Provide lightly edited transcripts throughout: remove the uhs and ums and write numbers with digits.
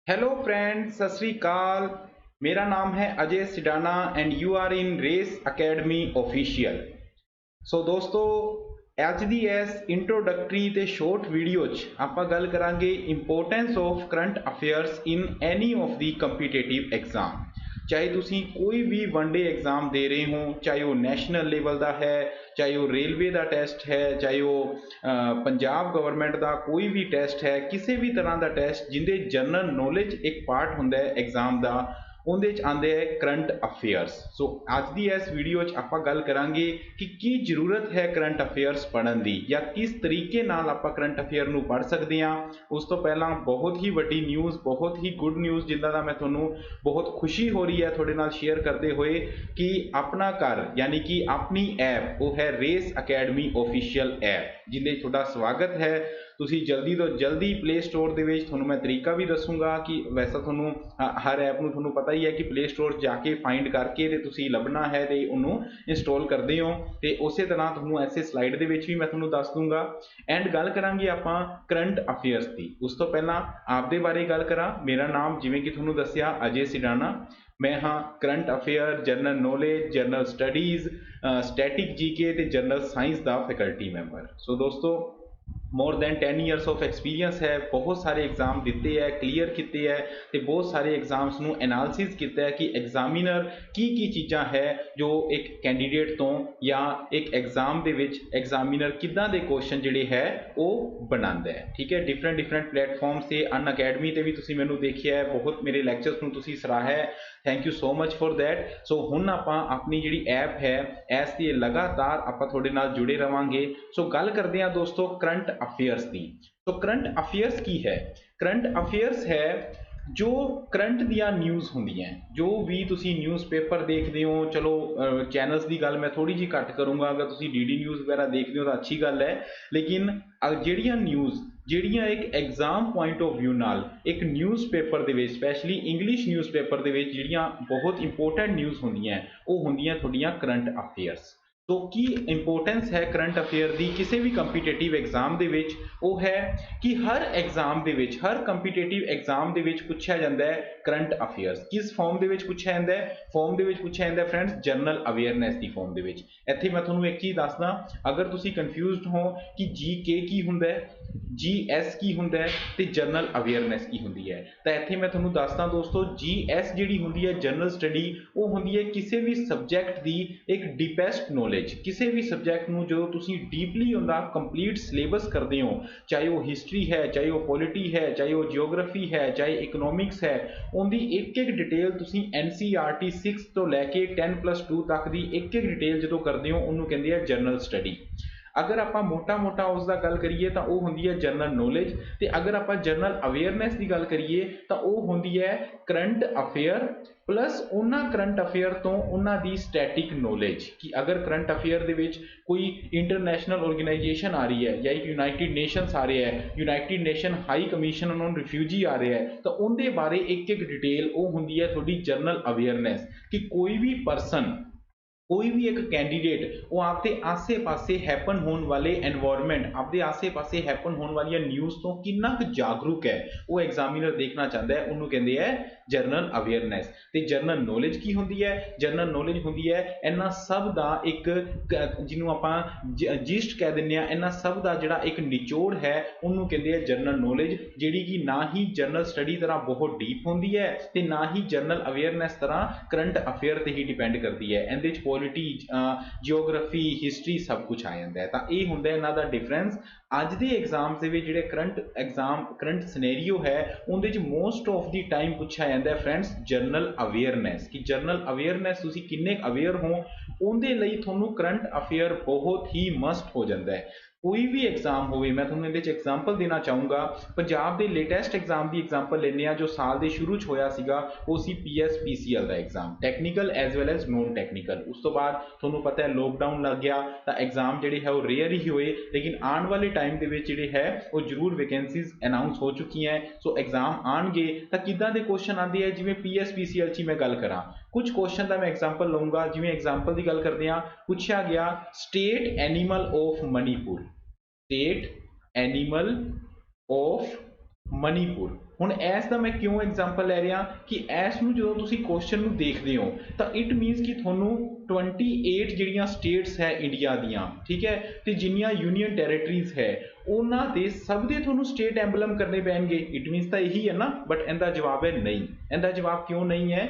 Hello friends, सत श्री अकाल। मेरा नाम है Ajay Sidana and you are in race academy official. So दोस्तों, ਅੱਜ ਦੀ ਇਸ ਇੰਟਰੋਡਕਟਰੀ ਤੇ ਸ਼ੋਰਟ ਵੀਡੀਓ 'ਚ ਆਪਾਂ ਗੱਲ ਕਰਾਂਗੇ importance of current affairs in any of the competitive exam. ਚਾਹੇ ਤੁਸੀਂ ਕੋਈ ਵੀ ਵਨ ਡੇ ਐਗਜ਼ਾਮ ਦੇ ਰਹੇ ਹੋ, ਚਾਹੇ ਉਹ ਨੈਸ਼ਨਲ ਲੈਵਲ ਦਾ ਹੈ, ਚਾਹੇ ਉਹ ਰੇਲਵੇ ਦਾ ਟੈਸਟ ਹੈ, ਚਾਹੇ ਉਹ ਪੰਜਾਬ ਗਵਰਨਮੈਂਟ ਦਾ ਕੋਈ ਵੀ ਟੈਸਟ ਹੈ, ਕਿਸੇ ਵੀ ਤਰ੍ਹਾਂ ਦਾ ਟੈਸਟ ਜਿਹਦੇ ਜਨਰਲ ਨੌਲੇਜ ਇੱਕ ਪਾਰਟ ਹੁੰਦਾ ਹੈ ਐਗਜ਼ਾਮ ਦਾ, ਉਹਦੇ 'ਚ ਆਉਂਦੇ ਹੈ ਕਰੰਟ ਅਫੇਅਰਸ। ਸੋ ਅੱਜ ਦੀ ਇਸ ਵੀਡੀਓ 'ਚ ਆਪਾਂ ਗੱਲ ਕਰਾਂਗੇ ਕਿ ਕੀ ਜ਼ਰੂਰਤ ਹੈ ਕਰੰਟ ਅਫੇਅਰਸ ਪੜ੍ਹਨ ਦੀ, ਜਾਂ ਕਿਸ ਤਰੀਕੇ ਨਾਲ ਆਪਾਂ ਕਰੰਟ ਅਫੇਅਰ ਨੂੰ ਪੜ੍ਹ ਸਕਦੇ ਹਾਂ। ਉਸ ਤੋਂ ਪਹਿਲਾਂ ਬਹੁਤ ਹੀ ਵੱਡੀ ਨਿਊਜ਼, ਬਹੁਤ ਹੀ ਗੁੱਡ ਨਿਊਜ਼, ਜਿੱਦਾਂ ਦਾ ਮੈਂ ਤੁਹਾਨੂੰ ਬਹੁਤ ਖੁਸ਼ੀ ਹੋ ਰਹੀ ਹੈ ਤੁਹਾਡੇ ਨਾਲ ਸ਼ੇਅਰ ਕਰਦੇ ਹੋਏ ਕਿ ਆਪਣਾ ਘਰ ਯਾਨੀ ਕਿ ਆਪਣੀ ਐਪ ਉਹ ਹੈ ਰੇਸ ਅਕੈਡਮੀ ਆਫੀਸ਼ੀਅਲ ਐਪ, ਜਿਹਦੇ ਤੁਹਾਡਾ ਸਵਾਗਤ ਹੈ। ਤੁਸੀਂ ਜਲਦੀ ਤੋਂ ਜਲਦੀ ਪਲੇ ਸਟੋਰ ਦੇ ਵਿੱਚ, ਤੁਹਾਨੂੰ ਮੈਂ ਤਰੀਕਾ ਵੀ ਦੱਸੂਗਾ ਕਿ ਵੈਸਾ ਤੁਹਾਨੂੰ ਹਰ ਐਪ ਨੂੰ ਤੁਹਾਨੂੰ ਪਤਾ ਹੀ ਹੈ ਕਿ ਪਲੇ ਸਟੋਰ ਜਾ ਕੇ ਫਾਈਂਡ ਕਰਕੇ ਤੇ ਤੁਸੀਂ ਲੱਭਣਾ ਹੈ ਤੇ ਉਹਨੂੰ ਇੰਸਟਾਲ ਕਰਦੇ ਹੋ, ਤੇ ਉਸੇ ਤਰ੍ਹਾਂ ਤੁਹਾਨੂੰ ਐਸੇ ਸਲਾਈਡ ਦੇ ਵਿੱਚ ਵੀ ਮੈਂ ਤੁਹਾਨੂੰ ਦੱਸ ਦੂੰਗਾ। ਐਂਡ ਗੱਲ ਕਰਾਂਗੇ ਆਪਾਂ ਕਰੰਟ ਅਫੇਅਰਸ ਦੀ। ਉਸ ਤੋਂ ਪਹਿਲਾਂ ਆਪਦੇ ਬਾਰੇ ਗੱਲ ਕਰਾਂ, ਮੇਰਾ ਨਾਮ ਜਿਵੇਂ ਕਿ ਤੁਹਾਨੂੰ ਦੱਸਿਆ ਅਜੇ ਸਿਡਾਨਾ। ਮੈਂ ਹਾਂ current affair, general knowledge, general studies, static GK ਤੇ ਜਨਰਲ ਸਾਇੰਸ ਦਾ ਫੈਕਲਟੀ ਮੈਂਬਰ। ਸੋ ਦੋਸਤੋ, more than 10 years of experience ਹੈ। ਬਹੁਤ ਸਾਰੇ ਐਗਜ਼ਾਮ ਦਿੱਤੇ ਹੈ, ਕਲੀਅਰ ਕੀਤੇ ਹੈ, ਤੇ ਬਹੁਤ ਸਾਰੇ ਐਗਜ਼ਾਮਸ ਨੂੰ ਐਨਾਲਿਸਿਸ ਕੀਤਾ ਹੈ ਕਿ ਐਗਜ਼ਾਮੀਨਰ ਕੀ ਚੀਜ਼ਾਂ ਹੈ ਜੋ ਇੱਕ ਕੈਂਡੀਡੇਟ ਤੋਂ ਜਾਂ ਇੱਕ ਐਗਜ਼ਾਮ ਦੇ ਵਿੱਚ ਐਗਜ਼ਾਮੀਨਰ ਕਿੱਦਾਂ ਦੇ ਕੁਐਸਚਨ ਜਿਹੜੇ ਹੈ ਉਹ ਬਣਾਉਂਦਾ ਹੈ। ਠੀਕ ਹੈ, ਡਿਫਰੈਂਟ ਪਲੇਟਫਾਰਮਸ ਤੇ ਅਨ ਅਕੈਡਮੀ ਤੇ ਵੀ ਤੁਸੀਂ ਮੈਨੂੰ ਦੇਖਿਆ ਹੈ, ਬਹੁਤ ਮੇਰੇ ਲੈਕਚਰਸ ਨੂੰ ਤੁਸੀਂ ਸਰਾਹਿਆ ਹੈ। Thank you so much for that. So ਹੁਣ ਆਪਾਂ ਆਪਣੀ ਜਿਹੜੀ ਐਪ ਹੈ ਇਸ ਦੀ ਲਗਾਤਾਰ ਆਪਾਂ ਤੁਹਾਡੇ ਨਾਲ ਜੁੜੇ ਰਵਾਂਗੇ। ਸੋ ਗੱਲ ਕਰਦੇ ਹਾਂ ਦੋਸਤੋ ਕਰੰਟ ਅਫੇਅਰਸ ਦੀ। ਸੋ ਕਰੰਟ ਅਫੇਅਰਸ ਕੀ ਹੈ? ਕਰੰਟ ਅਫੇਅਰਸ ਹੈ ਜੋ ਕਰੰਟ ਦੀਆਂ ਨਿਊਜ਼ ਹੁੰਦੀਆਂ, ਜੋ ਵੀ ਤੁਸੀਂ ਨਿਊਜ਼ਪੇਪਰ ਦੇਖਦੇ ਹੋ। ਚਲੋ ਚੈਨਲਸ ਦੀ ਗੱਲ ਮੈਂ ਥੋੜੀ ਜਿਹੀ ਘੱਟ ਕਰੂੰਗਾ, ਅਗਰ ਤੁਸੀਂ ਡੀਡੀ ਨਿਊਜ਼ ਵਗੈਰਾ ਦੇਖਦੇ ਹੋ ਤਾਂ ਅੱਛੀ ਗੱਲ ਹੈ, ਲੇਕਿਨ ਜਿਹੜੀਆਂ ਨਿਊਜ਼ ਜਿਹੜੀਆਂ ਇੱਕ ਐਗਜ਼ਾਮ ਪੁਆਇੰਟ ਆਫ ਵਿਊ ਨਾਲ ਇੱਕ ਨਿਊਜ਼ਪੇਪਰ ਦੇ ਵਿੱਚ, ਸਪੈਸ਼ਲੀ ਇੰਗਲਿਸ਼ ਨਿਊਜ਼ਪੇਪਰ ਦੇ ਵਿੱਚ ਜਿਹੜੀਆਂ ਬਹੁਤ ਇੰਪੋਰਟੈਂਟ ਨਿਊਜ਼ ਹੁੰਦੀਆਂ ਉਹ ਹੁੰਦੀਆਂ ਤੁਹਾਡੀਆਂ ਕਰੰਟ ਅਫੇਅਰਸ। तो की इंपोर्टेंस है करंट अफेयर की किसी भी कंपीटेटिव एग्जाम दे विच, वो है कि हर एग्जाम दे विच, हर कंपीटेटिव एग्जाम दे विच पूछा जाता है करंट अफेयर्स। किस फॉर्म दे विच पूछा जाता है? फॉर्म दे विच पूछा जाता है फ्रेंड्स जनरल अवेयरनेस की फॉर्म दे विच। इत्थे मैं तुहानूं एक चीज़ दसदा, अगर तुसीं कन्फ्यूज्ड हो कि जी के की हुंदा है, जी एस की हुंदा है ते जनरल अवेयरनेस की हुंदी है, तो इत्थे मैं तुहानूं दसदा दोस्तों, जी एस जिहड़ी हुंदी है जनरल स्टडी, वो हुंदी है किसी भी सबजैक्ट की एक डीपेस्ट नॉलेज। किसी भी सबजैक्ट में जो तुसी डीपली उनका कंप्लीट सिलेबस करते हो, चाहे वो हिस्टरी है, चाहे वो पॉलिटी है, चाहे वो जियोग्राफी है, चाहे इकनॉमिक्स है, उनकी एक डिटेल तुसी NCERT 6 तो लैके 10+2 तक की एक डिटेल जो करते हो उन्होंने कहते हैं जनरल स्टडी। अगर आप मोटा उसका गल करिए तो वह होंगी है जनरल नॉलेज, तो अगर आप जनरल अवेयरनेस की गल करिए तो वह होंगी है करंट अफेयर प्लस उन्होंने करंट अफेयर तो उन्होंने स्टैटिक नॉलेज। कि अगर करंट अफेयर दे विच कोई इंटरनेशनल ऑर्गेनाइजेशन आ रही है, या एक यूनाइटेड नेशनस आ रहा है, United Nation High Commission on refugee आ रहा है, तो उनके बारे एक डिटेल वो होंगी है थोड़ी जनरल अवेयरनेस। कि कोई भी परसन, कोई भी एक कैंडीडेट वो आपके आसे पासे हैपन होने वाले एनवायरमेंट, आपके आसे पासे हैपन होने वाली न्यूज़ तो कितना जागरूक है वो एग्जामिनर देखना चाहता है, उन्होंने कहते हैं जनरल अवेयरनेस। तो जनरल नॉलेज की होंगी है? जनरल नॉलेज होंगी है इन्हां सब का एक, जिन्होंने आप जिस्ट कह दें, इन्हां सब का जिहड़ा एक निचोड़ है उन्होंने कहते हैं जनरल नॉलेज, जिहड़ी कि ना ही जनरल स्टडी तरह बहुत डीप होंगी है तो ना ही जनरल अवेयरनेस तरह करंट अफेयर पर ही डिपेंड करती है। इहदे च पॉलिटी, जियोग्राफी, हिस्टरी सब कुछ आ जाता है। तो यह होंदा इन्हां दा डिफरेंस। अज दे एग्जाम दे विच जिहड़े करंट एग्जाम करंट सिनेरियो है उहदे च मोस्ट ऑफ दी टाइम पूछा जाता है फ्रेंड्स जनरल अवेयरनेस। कि जनरल अवेयरनेस तुसीं किन्ने अवेयर हो, उहदे लई तुहानूं करंट अफेयर बहुत ही मस्ट हो जाता है। कोई भी एग्जाम हो, मैं तुहानूं इहदे च एग्जाम्पल देना चाहूँगा। पंजाब के लेटेस्ट एग्जाम की एग्जाम्पल लेने जो साल के शुरू होया सीगा वो सी PSPCL का exam, technical as well as non technical. उस तो बाद तुहानूं पता है लॉकडाउन लग गया तो एग्जाम जिहड़े है वो रेयर ही हुए, लेकिन आने वाले टाइम के जिहड़े है वो जरूर वैकेंसीज अनाउंस हो चुकी हैं। सो एग्जाम आएंगे तो किदां दे क्वेश्चन आते हैं, जिवें PSPCL ची मैं गल करा, कुछ क्वेश्चन का मैं एग्जाम्पल लूँगा। जिवें एग्जाम्पल की गल करते हैं, पूछा गया state animal of Manipur, state animal of Manipur. ਹੁਣ ਐਸ ਦਾ ਮੈਂ ਕਿਉਂ ਐਗਜ਼ਾਮਪਲ ਲੈ ਰਿਹਾ ਕਿ ਐਸ ਨੂੰ ਜਦੋਂ ਤੁਸੀਂ ਕੁਐਸਚਨ ਨੂੰ ਦੇਖਦੇ ਹੋ ਤਾਂ ਇਟ ਮੀਨਸ ਕਿ ਤੁਹਾਨੂੰ 28 ਜਿਹੜੀਆਂ ਸਟੇਟਸ ਹੈ ਇੰਡੀਆ ਦੀਆਂ, ਠੀਕ ਹੈ, ਤੇ ਜਿੰਨੀਆਂ ਯੂਨੀਅਨ ਟੈਰੀਟਰੀਜ਼ ਹੈ ਉਹਨਾਂ ਦੇ ਸਭ ਦੇ ਤੁਹਾਨੂੰ ਸਟੇਟ ਐਂਬਲਮ ਕਰਨੇ ਪੈਣਗੇ। ਇਟ ਮੀਨਸ ਤਾਂ ਇਹੀ ਹੈ ਨਾ, ਬਟ ਇਹਦਾ ਜਵਾਬ ਹੈ ਨਹੀਂ। ਇਹਦਾ ਜਵਾਬ ਕਿਉਂ ਨਹੀਂ ਹੈ?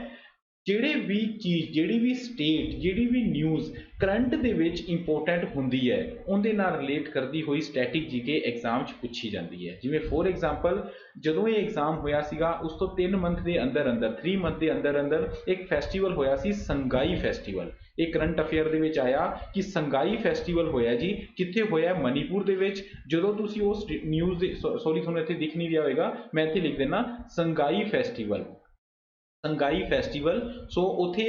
ਜਿਹੜੇ ਵੀ ਚੀਜ਼, ਜਿਹੜੀ ਵੀ ਸਟੇਟ, ਜਿਹੜੀ ਵੀ ਨਿਊਜ਼ ਕਰੰਟ ਦੇ ਵਿੱਚ ਇੰਪੋਰਟੈਂਟ ਹੁੰਦੀ ਹੈ ਉਹਦੇ ਨਾਲ ਰਿਲੇਟ ਕਰਦੀ ਹੋਈ ਸਟੈਟਿਕ ਜੀਕੇ ਐਗਜ਼ਾਮ 'ਚ ਪੁੱਛੀ ਜਾਂਦੀ ਹੈ। ਜਿਵੇਂ ਫੋਰ ਐਗਜ਼ਾਮਪਲ ਜਦੋਂ ਇਹ ਐਗਜ਼ਾਮ ਹੋਇਆ ਸੀਗਾ ਉਸ ਤੋਂ 3 ਮੰਥ ਦੇ ਅੰਦਰ ਅੰਦਰ, 3 ਮੰਥ ਦੇ ਅੰਦਰ ਅੰਦਰ ਇੱਕ ਫੈਸਟੀਵਲ ਹੋਇਆ ਸੀ, ਸੰਗਾਈ ਫੈਸਟੀਵਲ। ਇਹ ਕਰੰਟ ਅਫੇਅਰ ਦੇ ਵਿੱਚ ਆਇਆ ਕਿ ਸੰਗਾਈ ਫੈਸਟੀਵਲ ਹੋਇਆ ਜੀ। ਕਿੱਥੇ ਹੋਇਆ? ਮਣੀਪੁਰ ਦੇ ਵਿੱਚ। ਜਦੋਂ ਤੁਸੀਂ ਉਸ ਨਿਊਜ਼ ਦੇ, ਸੌਰੀ ਤੁਹਾਨੂੰ ਇੱਥੇ ਦਿਖ ਨਹੀਂ ਰਿਹਾ ਹੋਏਗਾ, ਮੈਂ ਇੱਥੇ ਲਿਖ ਦੇਣਾ ਸੰਗਾਈ ਫੈਸਟੀਵਲ, ਸੰਗਾਈ ਫੈਸਟੀਵਲ। ਸੋ ਉੱਥੇ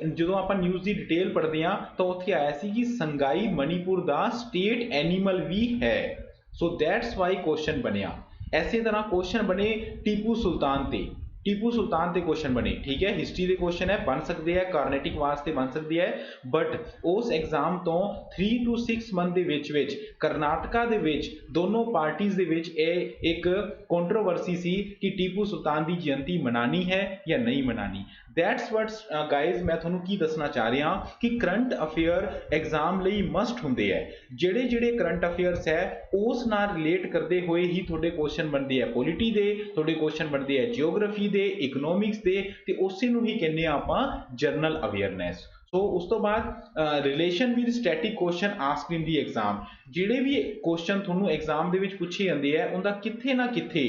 ਜਦੋਂ ਆਪਾਂ ਨਿਊਜ਼ ਦੀ ਡਿਟੇਲ ਪੜ੍ਹਦੇ ਹਾਂ ਤਾਂ ਉੱਥੇ ਆਇਆ ਸੀ ਕਿ ਸੰਗਾਈ ਮਣੀਪੁਰ ਦਾ ਸਟੇਟ ਐਨੀਮਲ ਵੀ ਹੈ। ਸੋ ਦੈਟਸ ਵਾਈ ਕੁਐਸਚਨ ਬਣਿਆ। ਐਸੇ ਤਰ੍ਹਾਂ ਕੁਐਸਚਨ ਬਣੇ ਟੀਪੂ ਸੁਲਤਾਨ ਤੇ, ਟੀਪੂ ਸੁਲਤਾਨ ਤੇ ਕੁਐਸਚਨ ਬਣੇ, ਠੀਕ ਹੈ, ਹਿਸਟਰੀ ਦੇ ਕੁਐਸਚਨ ਹੈ, ਬਣ ਸਕਦੇ ਹੈ, ਕਾਰਨੇਟਿਕ ਵਾਸਤੇ ਬਣ ਸਕਦੀ ਹੈ, ਬਟ ਉਸ ਐਗਜ਼ਾਮ ਤੋਂ 3 to 6 ਮੰਥ ਦੇ ਵਿੱਚ ਕਰਨਾਟਕਾ ਦੇ ਵਿੱਚ ਦੋਨੋਂ ਪਾਰਟੀਜ਼ ਦੇ ਵਿੱਚ ਇਹ ਇੱਕ ਕੰਟਰੋਵਰਸੀ ਸੀ ਕਿ ਟੀਪੂ ਸੁਲਤਾਨ ਦੀ ਜਯੰਤੀ ਮਨਾਣੀ ਹੈ ਜਾਂ ਨਹੀਂ ਮਨਾਣੀ। ਦੈਟਸ ਵਾਟ ਗਾਇਜ਼ ਮੈਂ ਤੁਹਾਨੂੰ ਕੀ ਦੱਸਣਾ ਚਾਹ ਰਿਹਾ ਕਿ ਕਰੰਟ ਅਫੇਅਰ ਐਗਜ਼ਾਮ ਲਈ ਮਸਟ ਹੁੰਦੇ ਹੈ। ਜਿਹੜੇ ਜਿਹੜੇ ਕਰੰਟ ਅਫੇਅਰਸ ਹੈ ਉਸ ਨਾਲ ਰਿਲੇਟ ਕਰਦੇ ਹੋਏ ਹੀ ਤੁਹਾਡੇ ਕੁਐਸਚਨ ਬਣਦੇ ਹੈ ਪੋਲਿਟੀ ਦੇ, ਤੁਹਾਡੇ ਕੁਐਸਚਨ ਬਣਦੇ ਹੈ ਜਿਓਗ੍ਰਾਫੀ ਦੇ, ਇਕਨੋਮਿਕਸ ਦੇ, ਤੇ ਉਸੇ ਨੂੰ ਹੀ ਕਹਿੰਦੇ ਆ ਆਪਾਂ ਜਨਰਲ ਅਵੇਅਰਨੈਸ। ਸੋ ਉਸ ਤੋਂ ਬਾਅਦ relation with static question asked in the exam. ਜਿਹੜੇ ਵੀ ਕੁਐਸਚਨ ਤੁਹਾਨੂੰ ਐਗਜ਼ਾਮ ਦੇ ਵਿੱਚ ਪੁੱਛੇ ਜਾਂਦੇ ਆ ਉਹਦਾ ਕਿੱਥੇ ਨਾ ਕਿੱਥੇ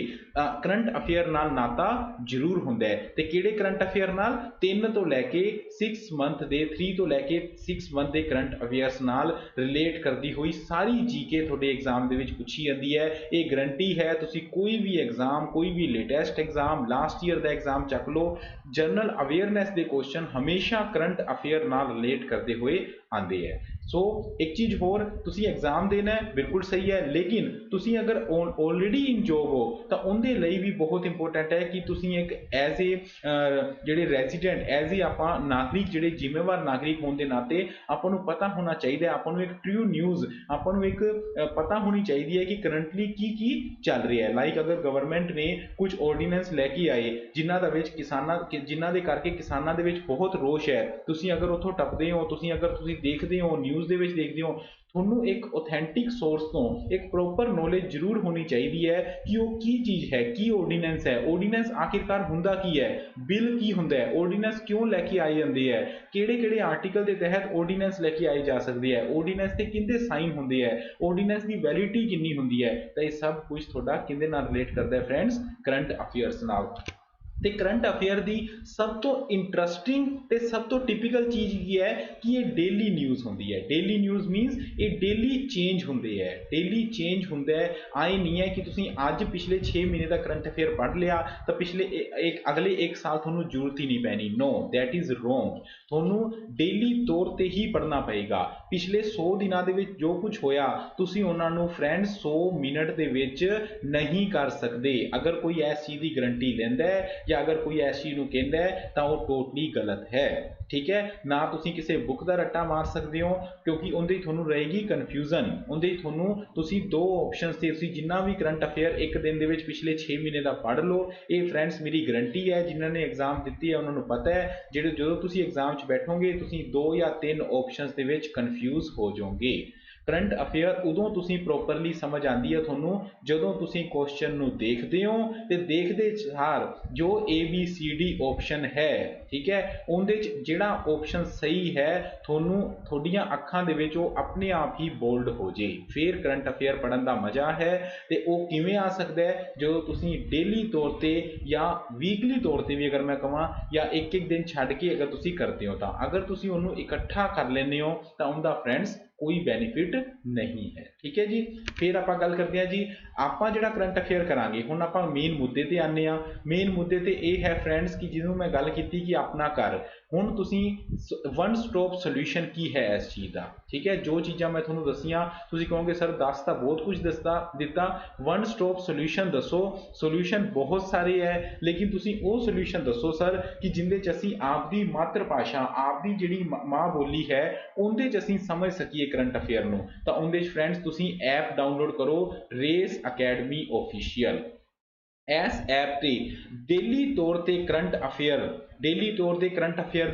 ਕਰੰਟ ਅਫੇਅਰ ਨਾਲ ਨਾਤਾ ਜ਼ਰੂਰ ਹੁੰਦਾ ਹੈ। ਤੇ ਕਿਹੜੇ ਕਰੰਟ ਅਫੇਅਰ ਨਾਲ? 3 ਤੋਂ ਲੈ ਕੇ 6 ਮੰਥ ਦੇ, 3 ਤੋਂ ਲੈ ਕੇ 6 ਮੰਥ ਦੇ ਕਰੰਟ ਅਫੇਅਰਸ ਨਾਲ ਰਿਲੇਟ ਕਰਦੀ ਹੋਈ ਸਾਰੀ ਜੀਕੇ ਤੁਹਾਡੇ ਐਗਜ਼ਾਮ ਦੇ ਵਿੱਚ ਪੁੱਛੀ ਜਾਂਦੀ ਹੈ। ਇਹ ਗਰੰਟੀ ਹੈ, ਤੁਸੀਂ ਕੋਈ ਵੀ ਐਗਜ਼ਾਮ, ਕੋਈ ਵੀ ਲੇਟੈਸਟ ਐਗਜ਼ਾਮ, ਲਾਸਟ ਈਅਰ ਦਾ ਐਗਜ਼ਾਮ ਚੱਕ ਲਓ, ਜਨਰਲ ਅਵੇਅਰਨੈਸ ਦੇ ਕੁਐਸਚਨ ਹਮੇਸ਼ਾ ਕਰੰਟ ਅਫੇਅਰ ਨਾਲ ਰਿਲੇਟ ਕਰਦੇ ਹੋਏ ਆਉਂਦੇ ਹੈ। ਸੋ ਇੱਕ ਚੀਜ਼ ਹੋਰ, ਤੁਸੀਂ ਐਗਜ਼ਾਮ ਦੇਣਾ ਹੈ ਬਿਲਕੁਲ ਸਹੀ ਹੈ, ਲੇਕਿਨ ਤੁਸੀਂ ਅਗਰ ਆਲਰੇਡੀ ਇਨ ਜੋਬ ਹੋ ਤਾਂ ਉਹਦੇ ਲਈ ਵੀ ਬਹੁਤ ਇੰਪੋਰਟੈਂਟ ਹੈ ਕਿ ਤੁਸੀਂ ਇੱਕ ਐਜ਼ ਏ ਜਿਹੜੇ ਰੈਜ਼ੀਡੈਂਟ, ਐਜ਼ ਏ ਆਪਾਂ ਨਾਗਰਿਕ, ਜਿਹੜੇ ਜ਼ਿੰਮੇਵਾਰ ਨਾਗਰਿਕ ਹੋਣ ਦੇ ਨਾਤੇ ਆਪਾਂ ਨੂੰ ਪਤਾ ਹੋਣਾ ਚਾਹੀਦਾ ਹੈ, ਆਪਾਂ ਨੂੰ ਇੱਕ ਟਰੂ ਨਿਊਜ਼, ਆਪਾਂ ਨੂੰ ਇੱਕ ਪਤਾ ਹੋਣੀ ਚਾਹੀਦੀ ਹੈ ਕਿ ਕਰੰਟਲੀ ਕੀ ਕੀ ਚੱਲ ਰਿਹਾ ਹੈ। ਲਾਈਕ ਅਗਰ ਗਵਰਨਮੈਂਟ ਨੇ ਕੁਝ ਆਰਡੀਨੈਂਸ ਲੈ ਕੇ ਆਏ ਜਿਨ੍ਹਾਂ ਦਾ ਵਿੱਚ ਜਿਨ੍ਹਾਂ ਦੇ ਕਰਕੇ ਕਿਸਾਨਾਂ ਦੇ ਵਿੱਚ ਬਹੁਤ ਰੋਸ਼ ਹੈ, ਤੁਸੀਂ ਅਗਰ ਉੱਥੋਂ ਟੱਪਦੇ ਹੋ, ਤੁਸੀਂ ਦੇਖਦੇ ਹੋ, ਨਿਊਜ਼ ਦੇ ਵਿੱਚ ਦੇਖਦੇ ਹੋ, ਤੁਹਾਨੂੰ ਇੱਕ ਆਥੈਂਟਿਕ ਸੋਰਸ ਤੋਂ ਇੱਕ ਪ੍ਰੋਪਰ ਨੌਲੇਜ ਜ਼ਰੂਰ ਹੋਣੀ ਚਾਹੀਦੀ ਹੈ ਕਿ ਉਹ ਕੀ ਚੀਜ਼ ਹੈ, ਕੀ ਆਰਡੀਨੈਂਸ ਹੈ, ਆਰਡੀਨੈਂਸ ਆਖਿਰਕਾਰ ਹੁੰਦਾ ਕੀ ਹੈ, ਬਿੱਲ ਕੀ ਹੁੰਦਾ ਹੈ, ਆਰਡੀਨੈਂਸ ਕਿਉਂ ਲੈ ਕੇ ਆਏ ਜਾਂਦੇ ਹੈ, ਕਿਹੜੇ ਕਿਹੜੇ ਆਰਟੀਕਲ ਦੇ ਤਹਿਤ ਆਰਡੀਨੈਂਸ ਲੈ ਕੇ ਆਏ ਜਾ ਸਕਦੇ ਹੈ, ਆਰਡੀਨੈਂਸ ਤੇ ਕਿਹਦੇ ਸਾਈਨ ਹੁੰਦੇ ਹੈ, ਆਰਡੀਨੈਂਸ ਦੀ ਵੈਲਿਡਿਟੀ ਕਿੰਨੀ ਹੁੰਦੀ ਹੈ। ਤਾਂ ਇਹ ਸਭ ਕੁਝ ਤੁਹਾਡਾ ਕਿਹਦੇ ਨਾਲ ਰਿਲੇਟ ਕਰਦਾ ਹੈ ਫਰੈਂਡਸ? ਕਰੰਟ ਅਫੇਅਰਸ ਨਾਲ। ਤੇ ਕਰੰਟ ਅਫੇਅਰ ਦੀ ਸਭ ਤੋਂ ਇੰਟਰਸਟਿੰਗ ਤੇ ਸਭ ਤੋਂ ਟਿਪੀਕਲ ਚੀਜ਼ ਕੀ ਹੈ ਕਿ ਇਹ ਡੇਲੀ ਨਿਊਜ਼ ਹੁੰਦੀ ਹੈ। ਡੇਲੀ ਨਿਊਜ਼ ਮੀਨਸ ਇਹ ਡੇਲੀ ਚੇਂਜ ਹੁੰਦੇ ਹੈ, ਡੇਲੀ ਚੇਂਜ ਹੁੰਦਾ ਹੈ। ਆਏ ਨਹੀਂ ਹੈ ਕਿ ਤੁਸੀਂ ਅੱਜ ਪਿਛਲੇ 6 ਮਹੀਨੇ ਦਾ ਕਰੰਟ ਅਫੇਅਰ ਪੜ੍ਹ ਲਿਆ ਤਾਂ ਅਗਲੇ 1 ਸਾਲ ਤੁਹਾਨੂੰ ਜ਼ਰੂਰਤ ਹੀ ਨਹੀਂ ਪੈਣੀ। ਨੋ, ਦੈਟ ਇਜ਼ ਰੋਂਗ। ਤੁਹਾਨੂੰ ਡੇਲੀ ਤੌਰ ਤੇ ਹੀ ਪੜ੍ਹਨਾ ਪਏਗਾ। ਪਿਛਲੇ 100 ਦਿਨਾਂ ਦੇ ਵਿੱਚ ਜੋ ਕੁਝ ਹੋਇਆ ਤੁਸੀਂ ਉਹਨਾਂ ਨੂੰ ਫਰੈਂਡਸ 100 ਮਿੰਟ ਦੇ ਵਿੱਚ ਨਹੀਂ ਕਰ ਸਕਦੇ। ਅਗਰ ਕੋਈ ਇਸ ਚੀਜ਼ ਦੀ ਗਰੰਟੀ ਲੈਂਦਾ ਹੈ ਜਾਂ ਅਗਰ ਕੋਈ ਇਸ ਚੀਜ਼ ਨੂੰ ਕਹਿੰਦਾ ਹੈ ਤਾਂ ਉਹ ਟੋਟਲੀ ਗਲਤ ਹੈ, ਠੀਕ ਹੈ। ਨਾ ਤੁਸੀਂ ਕਿਸੇ ਬੁੱਕ ਦਾ ਰੱਟਾ ਮਾਰ ਸਕਦੇ ਹੋ ਕਿਉਂਕਿ ਉਹਦੇ ਤੁਹਾਨੂੰ ਰਹੇਗੀ ਕਨਫਿਊਜ਼ਨ। ਉਹਦੇ ਤੁਹਾਨੂੰ, ਤੁਸੀਂ 2 ਆਪਸ਼ਨਸ ਤੇ ਤੁਸੀਂ ਜਿੰਨਾ ਵੀ ਕਰੰਟ ਅਫੇਅਰ ਇੱਕ ਦਿਨ ਦੇ ਵਿੱਚ ਪਿਛਲੇ 6 ਮਹੀਨੇ ਦਾ ਪੜ੍ਹ ਲਓ। ਇਹ ਫਰੈਂਡਸ ਮੇਰੀ ਗਰੰਟੀ ਹੈ, ਜਿਨ੍ਹਾਂ ਨੇ ਐਗਜ਼ਾਮ ਦਿੱਤੀ ਹੈ ਉਹਨਾਂ ਨੂੰ ਪਤਾ ਹੈ। ਜਦੋਂ ਤੁਸੀਂ ਐਗਜ਼ਾਮ 'ਚ ਬੈਠੋਗੇ ਤੁਸੀਂ 2 ਜਾਂ 3 ਆਪਸ਼ਨਸ ਦੇ ਵਿੱਚ ਕਨਫਿਊਜ਼ ਹੋ ਜਾਓਗੇ। ਕਰੰਟ ਅਫੇਅਰ ਉਦੋਂ ਤੁਸੀਂ ਪ੍ਰੋਪਰਲੀ ਸਮਝ ਆਉਂਦੀ ਹੈ ਤੁਹਾਨੂੰ ਜਦੋਂ ਤੁਸੀਂ ਕੁਐਸਚਨ ਨੂੰ ਦੇਖਦੇ ਹੋ ਤੇ ਦੇਖਦੇ ਸਾਰ ਜੋ ABCD ਆਪਸ਼ਨ ਹੈ, ਠੀਕ ਹੈ, ਉਹਦੇ 'ਚ ਜਿਹੜਾ ਆਪਸ਼ਨ ਸਹੀ ਹੈ ਤੁਹਾਨੂੰ ਤੁਹਾਡੀਆਂ ਅੱਖਾਂ ਦੇ ਵਿੱਚ ਉਹ ਆਪਣੇ ਆਪ ਹੀ ਬੋਲਡ ਹੋ ਜੇ, ਫਿਰ ਕਰੰਟ ਅਫੇਅਰ ਪੜ੍ਹਨ ਦਾ ਮਜ਼ਾ ਹੈ। ਤੇ ਉਹ ਕਿਵੇਂ ਆ ਸਕਦਾ ਹੈ? ਜਦੋਂ ਤੁਸੀਂ ਡੇਲੀ ਤੌਰ ਤੇ ਜਾਂ ਵੀਕਲੀ ਤੌਰ ਤੇ ਵੀ ਅਗਰ ਮੈਂ ਕਹਾਂ ਜਾਂ ਇੱਕ ਦਿਨ ਛੱਡ ਕੇ ਅਗਰ ਤੁਸੀਂ ਕਰਦੇ ਹੋ ਤਾਂ। ਅਗਰ ਤੁਸੀਂ ਉਹਨੂੰ ਇਕੱਠਾ ਕਰ ਲੈਂਦੇ ਹੋ ਤਾਂ ਉਹਦਾ ਫਰੈਂਡਸ ਕੋਈ ਬੈਨੀਫਿਟ ਨਹੀਂ ਹੈ, ਠੀਕ ਹੈ ਜੀ। ਫਿਰ ਆਪਾਂ ਗੱਲ ਕਰਦੇ ਹਾਂ ਜੀ, ਆਪਾਂ ਜਿਹੜਾ ਕਰੰਟ ਅਫੇਅਰ ਕਰਾਂਗੇ, ਹੁਣ ਆਪਾਂ ਮੇਨ ਮੁੱਦੇ ਤੇ ਆਉਂਦੇ ਹਾਂ। ਮੇਨ ਮੁੱਦੇ ਤੇ ਇਹ ਹੈ ਫਰੈਂਡਸ ਕਿ ਜਿਹਨੂੰ ਮੈਂ ਗੱਲ ਕੀਤੀ ਕਿ ਆਪਣਾ ਘਰ, ਹੁਣ ਤੁਸੀਂ ਵਨ ਸਟੋਪ ਸੋਲਿਊਸ਼ਨ ਕੀ ਹੈ ਇਸ ਚੀਜ਼ ਦਾ, ਠੀਕ ਹੈ। ਜੋ ਚੀਜ਼ਾਂ ਮੈਂ ਤੁਹਾਨੂੰ ਦੱਸੀਆਂ ਤੁਸੀਂ ਕਹੋਗੇ ਸਰ ਦੱਸ ਤਾਂ ਬਹੁਤ ਕੁਝ ਦਿੱਤਾ, ਵਨ ਸਟੋਪ ਸੋਲਿਊਸ਼ਨ ਦੱਸੋ। ਸੋਲਿਊਸ਼ਨ ਬਹੁਤ ਸਾਰੇ ਹੈ ਲੇਕਿਨ ਤੁਸੀਂ ਉਹ ਸੋਲਿਊਸ਼ਨ ਦੱਸੋ ਸਰ ਕਿ ਜਿੰਦੇ 'ਚ ਅਸੀਂ ਆਪਦੀ ਮਾਤਰ ਭਾਸ਼ਾ, ਆਪਦੀ ਜਿਹੜੀ ਮਾਂ ਬੋਲੀ ਹੈ ਉਹਦੇ 'ਚ ਅਸੀਂ ਸਮਝ ਸਕੀਏ ਕਰੰਟ ਅਫੇਅਰ ਨੂੰ। ਤਾਂ ਉਹਦੇ 'ਚ ਫਰੈਂਡਸ ਤੁਸੀਂ ਐਪ ਡਾਊਨਲੋਡ ਕਰੋ, ਰੇਸ ਅਕੈਡਮੀ ਆਫੀਸ਼ੀਅਲ। ਇਸ ਐਪ ਤੇ ਡੇਲੀ ਤੌਰ ਤੇ ਕਰੰਟ ਅਫੇਅਰ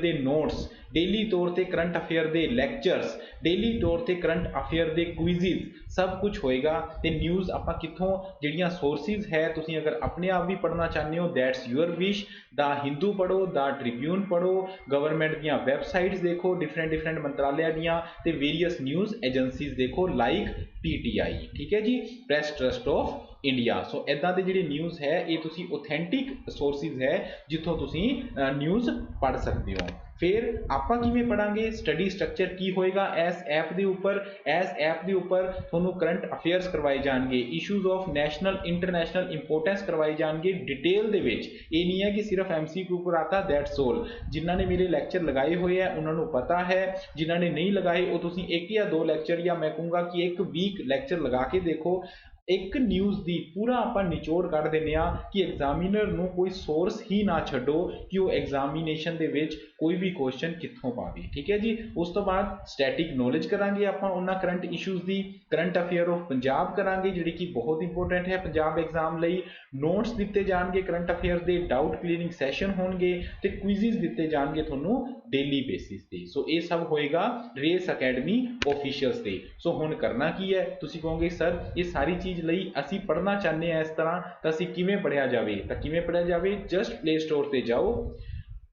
ਦੇ ਨੋਟਸ, ਡੇਲੀ ਤੌਰ ਤੇ ਕਰੰਟ ਅਫੇਅਰ ਦੇ ਲੈਕਚਰਸ, ਡੇਲੀ ਤੌਰ ਤੇ ਕਰੰਟ ਅਫੇਅਰ ਦੇ ਕੁਇਜ਼ਿਜ਼ ਸਭ ਕੁਝ ਹੋਏਗਾ। ਤੇ ਨਿਊਜ਼ ਆਪਾਂ ਕਿੱਥੋਂ, ਜਿਹੜੀਆਂ ਸੋਰਸਿਸ ਹੈ, ਤੁਸੀਂ ਅਗਰ ਆਪਣੇ ਆਪ ਵੀ ਪੜ੍ਹਨਾ ਚਾਹੁੰਦੇ ਹੋ ਦੈਟਸ ਯੂਅਰ ਵਿਸ਼। ਦਾ ਹਿੰਦੂ ਪੜ੍ਹੋ, ਦਾ ਟ੍ਰਿਬਿਊਨ ਪੜ੍ਹੋ, ਗਵਰਨਮੈਂਟ ਦੀਆਂ ਵੈਬਸਾਈਟਸ ਦੇਖੋ, ਡਿਫਰੈਂਟ ਮੰਤਰਾਲਿਆਂ ਦੀਆਂ, ਤੇ ਵੇਰੀਅਸ ਨਿਊਜ਼ ਏਜੰਸੀਜ਼ ਦੇਖੋ ਲਾਈਕ PTI, ਠੀਕ ਹੈ ਜੀ, ਪ੍ਰੈਸ ਟਰਸਟ ਆਫ ਇੰਡੀਆ। ਸੋ ਇਦਾਂ ਦੇ ਜਿਹੜੇ ਨਿਊਜ਼ ਹੈ ਇਹ ਤੁਸੀਂ ਆਥੈਂਟਿਕ ਸੋਰਸਿਸ ਹੈ ਜਿੱਥੋਂ ਤੁਸੀਂ ਨਿਊਜ਼ ਪੜ੍ਹ ਸਕਦੇ ਹੋ। ਫਿਰ ਆਪਾਂ ਕਿਵੇਂ ਪੜਾਂਗੇ, ਸਟੱਡੀ ਸਟਰਕਚਰ ਕੀ ਹੋਏਗਾ ਇਸ ਐਪ ਦੇ ਉੱਪਰ। ਇਸ ਐਪ ਦੇ ਉੱਪਰ ਤੁਹਾਨੂੰ ਕਰੰਟ ਅਫੇਅਰਸ ਕਰਵਾਏ ਜਾਣਗੇ, issues of national international importance ਕਰਵਾਏ ਜਾਣਗੇ ਡਿਟੇਲ ਦੇ ਵਿੱਚ। ਇਹ ਨਹੀਂ ਹੈ ਕਿ ਸਿਰਫ MCQ ਪਰ ਆਤਾ ਦੈਟਸ ਆਲ। ਜਿਨ੍ਹਾਂ ਨੇ ਮੇਰੇ ਲੈਕਚਰ ਲਗਾਏ ਹੋਏ ਆ ਉਹਨਾਂ ਨੂੰ ਪਤਾ ਹੈ, ਜਿਨ੍ਹਾਂ ਨੇ ਨਹੀਂ ਲਗਾਏ ਉਹ ਤੁਸੀਂ 1 ਜਾਂ 2 ਲੈਕਚਰ, ਜਾਂ ਮੈਂ ਕਹੂੰਗਾ ਕਿ 1 ਵੀਕ ਲੈਕਚਰ ਲਗਾ ਕੇ ਦੇਖੋ। ਇੱਕ ਨਿਊਜ਼ ਦੀ ਪੂਰਾ ਆਪਾਂ ਨਿਚੋੜ ਕੱਢ ਦਿੰਦੇ ਆ ਕਿ ਐਗਜ਼ਾਮੀਨਰ ਨੂੰ ਕੋਈ ਸੋਰਸ ਹੀ ਨਾ ਛੱਡੋ ਕਿ ਉਹ ਐਗਜ਼ਾਮੀਨੇਸ਼ਨ ਦੇ ਵਿੱਚ ਕੋਈ ਵੀ ਕੁਐਸਚਨ ਕਿੱਥੋਂ ਪਾਵੇ, ਠੀਕ ਹੈ ਜੀ। ਉਸ ਤੋਂ ਬਾਅਦ ਸਟੈਟਿਕ ਨੌਲੇਜ ਕਰਾਂਗੇ ਆਪਾਂ ਉਹਨਾਂ current issues the, current affair of Punjab ਕਰਾਂਗੇ ਜਿਹੜੀ ਕਿ ਬਹੁਤ ਇੰਪੋਰਟੈਂਟ ਹੈ ਪੰਜਾਬ ਐਗਜ਼ਾਮ ਲਈ। ਨੋਟਸ ਦਿੱਤੇ ਜਾਣਗੇ ਕਰੰਟ ਅਫੇਅਰ ਦੇ, ਡਾਊਟ ਕਲੀਅਰਿੰਗ ਸੈਸ਼ਨ ਹੋਣਗੇ ਤੇ ਕੁਇਜ਼ਿਜ਼ ਦਿੱਤੇ ਜਾਣਗੇ ਤੁਹਾਨੂੰ ਡੇਲੀ ਬੇਸਿਸ ਤੇ। ਸੋ ਇਹ ਸਭ ਹੋਏਗਾ ਰੇਸ ਅਕੈਡਮੀ ਆਫੀਸ਼ੀਅਲਸ ਤੇ। ਸੋ ਹੁਣ ਕਰਨਾ ਕੀ ਹੈ, ਤੁਸੀਂ ਕਹੋਗੇ ਸਰ ਇਹ ਸਾਰੀ ਚੀਜ਼ ਲਈ ਅਸੀਂ ਪੜ੍ਹਨਾ ਚਾਹੁੰਦੇ ਹਾਂ ਇਸ ਤਰ੍ਹਾਂ, ਤਾਂ ਅਸੀਂ ਕਿਵੇਂ ਪੜ੍ਹਿਆ ਜਾਵੇ? ਤਾਂ ਕਿਵੇਂ ਪੜ੍ਹਿਆ ਜਾਵੇ, ਜਸਟ ਪਲੇ ਸਟੋਰ ਤੇ ਜਾਓ,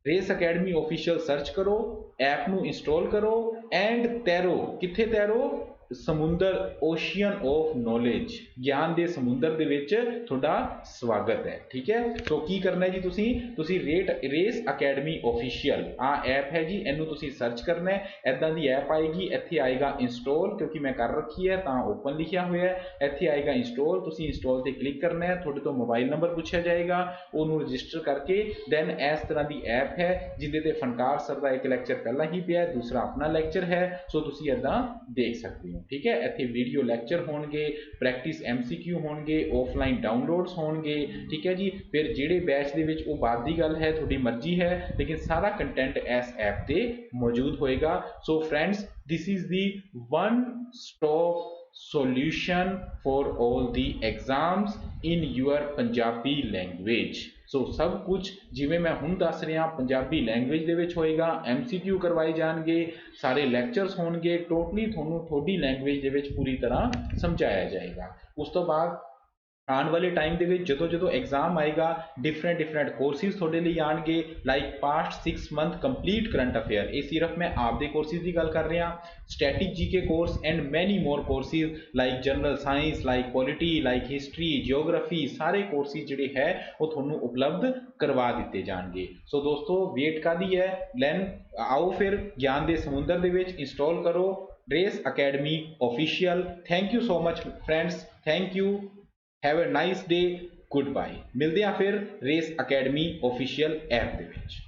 ਰੇਸ ਅਕੈਡਮੀ ਆਫੀਸ਼ੀਅਲ ਸਰਚ ਕਰੋ, ਐਪ ਨੂੰ ਇੰਸਟਾਲ ਕਰੋ ਐਂਡ ਤੈਰੋ। ਕਿੱਥੇ ਤੈਰੋ? ਸਮੁੰਦਰ, ਓਸ਼ੀਅਨ ਆਫ ਨੌਲੇਜ, ਗਿਆਨ ਦੇ ਸਮੁੰਦਰ ਦੇ ਵਿੱਚ ਤੁਹਾਡਾ ਸਵਾਗਤ ਹੈ, ਠੀਕ ਹੈ। ਸੋ ਕੀ ਕਰਨਾ ਜੀ, ਤੁਸੀਂ ਰੇਸ ਅਕੈਡਮੀ ਆਫੀਸ਼ੀਅਲ ਆ ਐਪ ਹੈ ਜੀ, ਇਹਨੂੰ ਤੁਸੀਂ ਸਰਚ ਕਰਨਾ ਹੈ। ਇੱਦਾਂ ਦੀ ਐਪ ਆਏਗੀ, ਇੱਥੇ ਆਏਗਾ ਇੰਸਟਾਲ, ਕਿਉਂਕਿ ਮੈਂ ਕਰ ਰੱਖੀ ਹੈ ਤਾਂ ਓਪਨ ਲਿਖਿਆ ਹੋਇਆ ਹੈ। ਇੱਥੇ ਆਏਗਾ ਇੰਸਟਾਲ, ਤੁਸੀਂ ਇੰਸਟਾਲ ਤੇ ਕਲਿੱਕ ਕਰਨਾ ਹੈ। ਤੁਹਾਡੇ ਤੋਂ ਮੋਬਾਈਲ ਨੰਬਰ ਪੁੱਛਿਆ ਜਾਏਗਾ, ਉਹਨੂੰ ਰਜਿਸਟਰ ਕਰਕੇ ਦੈਨ ਇਸ ਤਰ੍ਹਾਂ ਦੀ ਐਪ ਹੈ ਜਿਹਦੇ ਤੇ ਫਨਕਾਰ ਸਰ ਦਾ ਇੱਕ ਲੈਕਚਰ ਪਹਿਲਾਂ ਹੀ ਪਿਆ, ਦੂਸਰਾ ਆਪਣਾ ਲੈਕਚਰ ਹੈ। ਸੋ ਤੁਸੀਂ ਇੱਦਾਂ ਦੇਖ ਸਕਦੇ ਹੋ, ਠੀਕ ਹੈ। ਇੱਥੇ ਵੀਡੀਓ ਲੈਕਚਰ ਹੋਣਗੇ, ਪ੍ਰੈਕਟਿਸ MCQ ਹੋਣਗੇ, ਆਫਲਾਈਨ ਡਾਊਨਲੋਡਸ ਹੋਣਗੇ, ਠੀਕ ਹੈ ਜੀ। ਫਿਰ ਜਿਹੜੇ ਬੈਚ ਦੇ ਵਿੱਚ ਉਹ ਬਾਅਦ ਦੀ ਗੱਲ ਹੈ, ਤੁਹਾਡੀ ਮਰਜ਼ੀ ਹੈ, ਲੇਕਿਨ ਸਾਰਾ ਕੰਟੈਂਟ ਇਸ ਐਪ ਤੇ ਮੌਜੂਦ ਹੋਏਗਾ। ਸੋ friends, this is the one stop solution for all the exams in your Punjabi language। ਸੋ ਸਭ ਕੁਝ ਜਿਵੇਂ ਮੈਂ ਹੁਣ ਦੱਸ ਰਿਹਾ ਪੰਜਾਬੀ ਲੈਂਗੁਏਜ ਦੇ ਵਿੱਚ ਹੋਏਗਾ, MCQ ਕਰਵਾਏ ਜਾਣਗੇ, ਸਾਰੇ ਲੈਕਚਰਸ ਹੋਣਗੇ, ਟੋਟਲੀ ਤੁਹਾਨੂੰ ਤੁਹਾਡੀ ਲੈਂਗੁਏਜ ਦੇ ਵਿੱਚ ਪੂਰੀ ਤਰ੍ਹਾਂ ਸਮਝਾਇਆ ਜਾਏਗਾ। ਉਸ ਤੋਂ ਬਾਅਦ ਆਉਣ ਵਾਲੇ ਟਾਈਮ ਦੇ ਵਿੱਚ ਜਦੋਂ ਐਗਜ਼ਾਮ ਆਏਗਾ, ਡਿਫਰੈਂਟ ਕੋਰਸਿਸ ਤੁਹਾਡੇ ਲਈ ਆਣਗੇ, like past 6 month complete current affair. ਇਹ ਸਿਰਫ ਮੈਂ ਆਪਦੇ ਕੋਰਸਿਸ ਦੀ ਗੱਲ ਕਰ ਰਿਹਾ, ਸਟੈਟਿਕ GK ਕੋਰਸ ਐਂਡ ਮੈਨੀ ਮੋਰ courses like general science, like polity, like history, geography, ਸਾਰੇ ਕੋਰਸਿਸ ਜਿਹੜੇ ਹੈ ਉਹ ਤੁਹਾਨੂੰ ਉਪਲਬਧ ਕਰਵਾ ਦਿੱਤੇ ਜਾਣਗੇ। ਸੋ ਦੋਸਤੋ ਵੇਟ ਕਾਹਦੀ ਹੈ, ਆਓ ਫਿਰ ਗਿਆਨ ਦੇ ਸਮੁੰਦਰ ਦੇ ਵਿੱਚ ਇੰਸਟਾਲ ਕਰੋ race academy official. Thank you so much friends, thank you, have a nice day, good bye. ਮਿਲਦੇ ਹਾਂ ਫਿਰ ਰੇਸ ਅਕੈਡਮੀ ਆਫੀਸ਼ੀਅਲ ਐਪ ਦੇ ਵਿੱਚ।